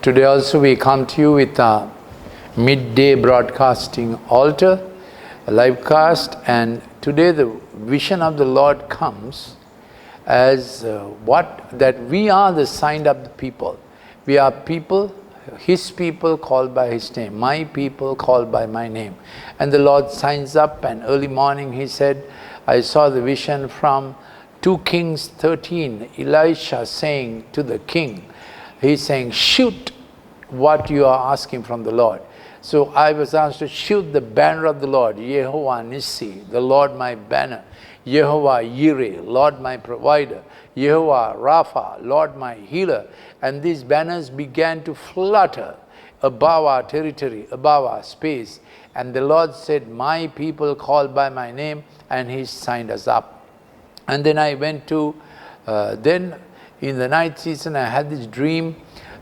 Today also we come to you with a midday broadcasting altar, a live cast, and today the vision of the Lord comes as that we are the signed up people. We are people, His people called by His name, my people called by my name. And the Lord signs up, and early morning He said, I saw the vision from 2 Kings 13, Elisha saying to the king, he's saying, shoot what you are asking from the Lord. So I was asked to shoot the banner of the Lord, Yehovah Nissi, the Lord my banner, Yehovah Yireh, Lord my provider, Yehovah Rapha, Lord my healer. And these banners began to flutter above our territory, above our space. And the Lord said, my people called by my name, and He signed us up. And then I went to, then in the night season I had this dream.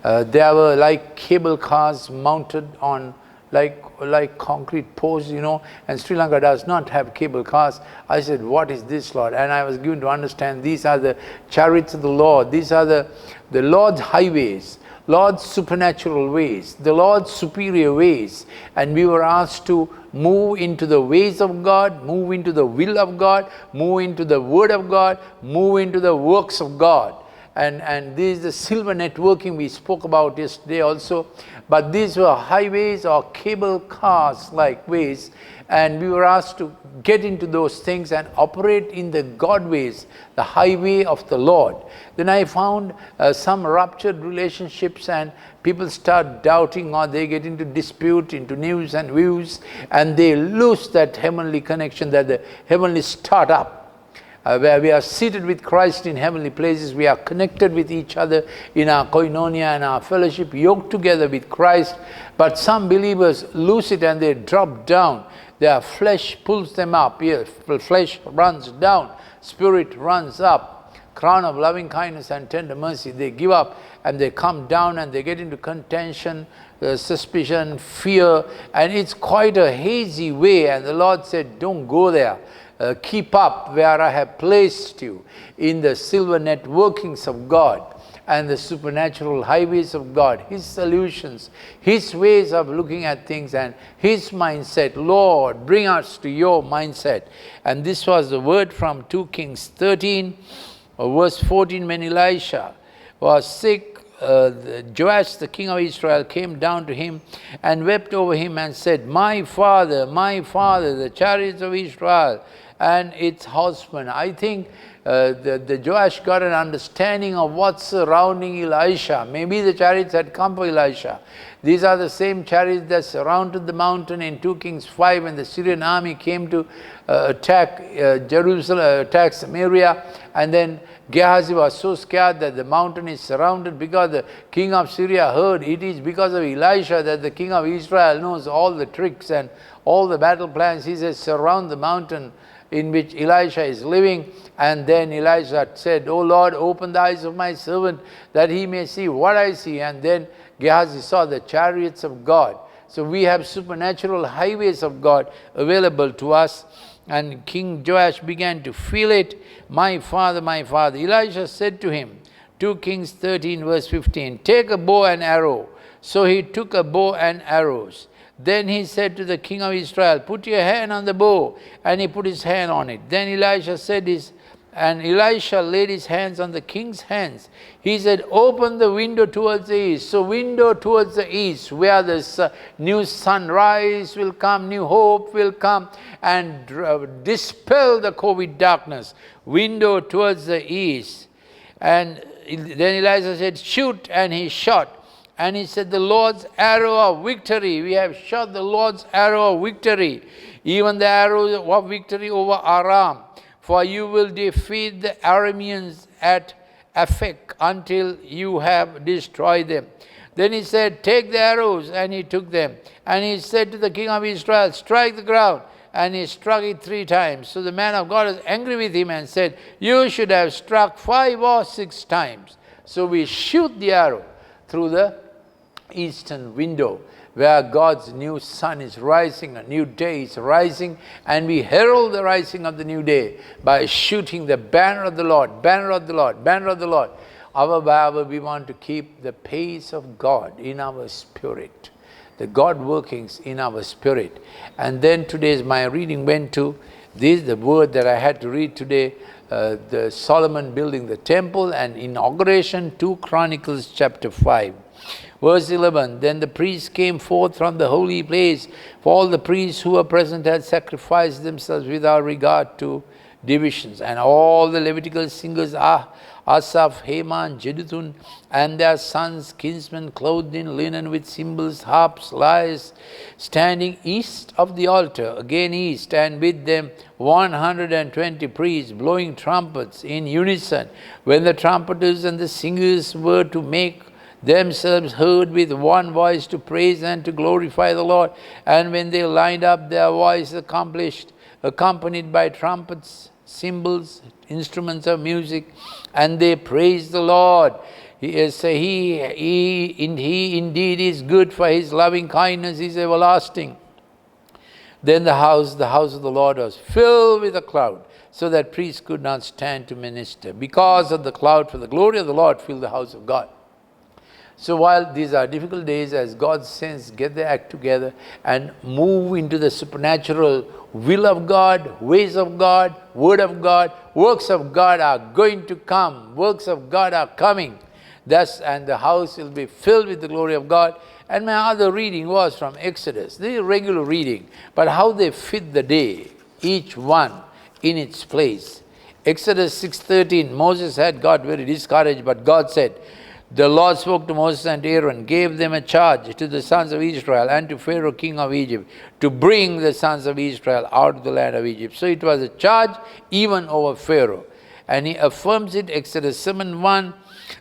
There were like cable cars mounted on like concrete posts, and Sri Lanka does not have cable cars. I said, what is this, Lord? And I was given to understand these are the chariots of the Lord. These are the Lord's highways, Lord's supernatural ways, the Lord's superior ways. And we were asked to move into the ways of God, move into the will of God, move into the word of God, move into the works of God. And this is the silver networking we spoke about yesterday also. But these were highways or cable cars like ways, and we were asked to get into those things and operate in the God ways, the highway of the Lord. Then I found some ruptured relationships, and people start doubting, or they get into dispute, into news and views, and they lose that heavenly connection, that the heavenly startup. Where we are seated with Christ in heavenly places, we are connected with each other in our koinonia and our fellowship, yoked together with Christ. But some believers lose it and they drop down. Their flesh pulls them up. Yes, flesh runs down, spirit runs up. Crown of loving kindness and tender mercy, they give up and they come down and they get into contention, suspicion, fear, and it's quite a hazy way. And the Lord said, don't go there. Keep up where I have placed you in the silver networkings of God and the supernatural highways of God, His solutions, His ways of looking at things and His mindset. Lord, bring us to your mindset. And this was the word from 2 Kings 13, verse 14, when Elisha was sick. Joash, the king of Israel, came down to him and wept over him and said, my father, the chariots of Israel and its horsemen. I think the Joash got an understanding of what's surrounding Elisha. Maybe the chariots had come for Elisha. These are the same chariots that surrounded the mountain in 2 Kings 5 when the Syrian army came to attack Jerusalem, attack Samaria, and then Gehazi was so scared that the mountain is surrounded because the king of Syria heard it is because of Elisha that the king of Israel knows all the tricks and all the battle plans. He says, surround the mountain in which Elisha is living. And then Elisha said, O Lord, open the eyes of my servant that he may see what I see. And then Gehazi saw the chariots of God. So we have supernatural highways of God available to us. And King Joash began to feel it. My father, my father. Elisha said to him, 2 Kings 13 verse 15, take a bow and arrow. So he took a bow and arrows. Then he said to the king of Israel, put your hand on the bow. And he put his hand on it. Then Elisha said and Elisha laid his hands on the king's hands. He said, open the window towards the east. So window towards the east, where the new sunrise will come, new hope will come and dispel the COVID darkness. Window towards the east. And then Elisha said, shoot, and he shot. And he said, the Lord's arrow of victory. We have shot the Lord's arrow of victory. Even the arrow of victory over Aram. For you will defeat the Arameans at Aphek until you have destroyed them. Then he said, take the arrows. And he took them. And he said to the king of Israel, strike the ground. And he struck it 3 times. So the man of God was angry with him and said, you should have struck 5 or 6 times. So we shoot the arrow through the eastern window, where God's new sun is rising, a new day is rising, and we herald the rising of the new day by shooting the banner of the Lord, banner of the Lord, banner of the Lord. Our Bible, we want to keep the pace of God in our spirit, the God workings in our spirit. And then today's my reading went to this, the word that I had to read today, the Solomon building the temple and inauguration, 2 Chronicles chapter 5. Verse 11, then the priests came forth from the holy place, for all the priests who were present had sacrificed themselves without regard to divisions. And all the Levitical singers, Asaph, Heman, Jeduthun, and their sons, kinsmen, clothed in linen with cymbals, harps, lyres, standing east of the altar, again east, and with them 120 priests, blowing trumpets in unison. When the trumpeters and the singers were to make themselves heard with one voice to praise and to glorify the Lord, and when they lined up their voice accompanied by trumpets, cymbals, instruments of music, and they praised the He indeed is good, for his loving kindness is everlasting. Then the house of the Lord was filled with a cloud, so that priests could not stand to minister because of the cloud, for the glory of the Lord filled the house of God. So while these are difficult days, as God's saints get their act together and move into the supernatural will of God, ways of God, word of God, works of God are going to come, works of God are coming. Thus, and the house will be filled with the glory of God. And my other reading was from Exodus. This is a regular reading, but how they fit the day, each one in its place. Exodus 6:13, Moses had got very discouraged, but God said, the Lord spoke to Moses and Aaron, gave them a charge to the sons of Israel and to Pharaoh king of Egypt to bring the sons of Israel out of the land of Egypt. So it was a charge even over Pharaoh. And he affirms it, Exodus 7:1.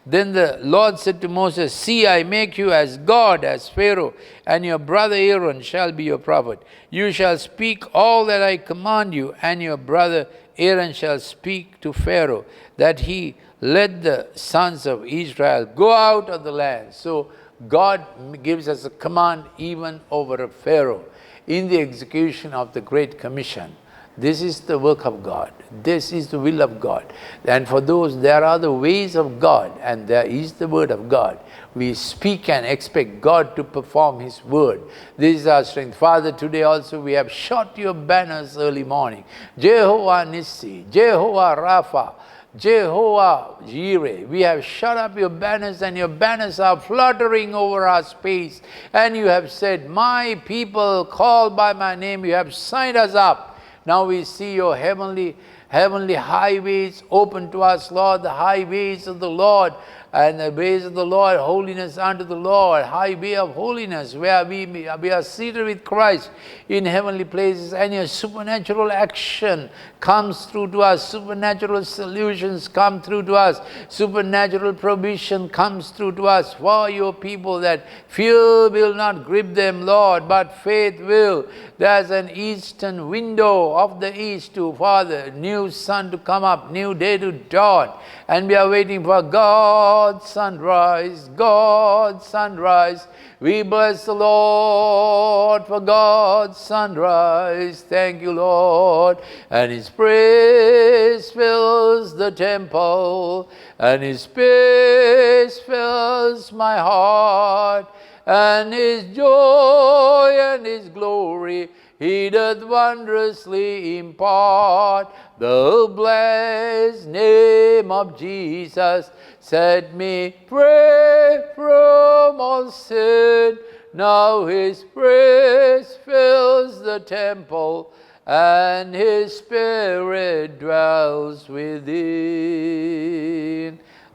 Then the Lord said to Moses, see, I make you as God, as Pharaoh, and your brother Aaron shall be your prophet. You shall speak all that I command you, and your brother Aaron shall speak to Pharaoh, that he let the sons of Israel go out of the land. So God gives us a command even over a Pharaoh in the execution of the Great Commission. This is the work of God. This is the will of God. And for those, there are the ways of God, and there is the word of God. We speak and expect God to perform his word. This is our strength. Father, today also we have shot your banners early morning. Jehovah Nissi, Jehovah Rapha, Jehovah Jireh, we have shut up your banners, and your banners are fluttering over our space. And you have said, my people called by my name, you have signed us up. Now we see your heavenly highways open to us, Lord, the highways of the Lord, and the ways of the Lord, holiness unto the Lord, highway of holiness, where we are seated with Christ in heavenly places, and your supernatural action comes through to us, supernatural solutions come through to us, supernatural provision comes through to us for your people, that fear will not grip them, Lord, but faith will. There's an eastern window of the east to Father, new sun to come up, new day to dawn, and we are waiting for God's sunrise, God's sunrise. We bless the Lord for God's sunrise. Thank you, Lord. And his praise fills the temple, and his peace fills my heart, and his joy and his glory he doth wondrously impart. The blessed name of Jesus set me free from all sin. Now his praise fills the temple, and his spirit dwells within.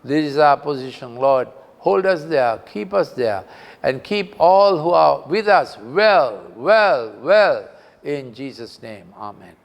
This is our position, Lord. Hold us there, keep us there, and keep all who are with us well, in Jesus' name. Amen.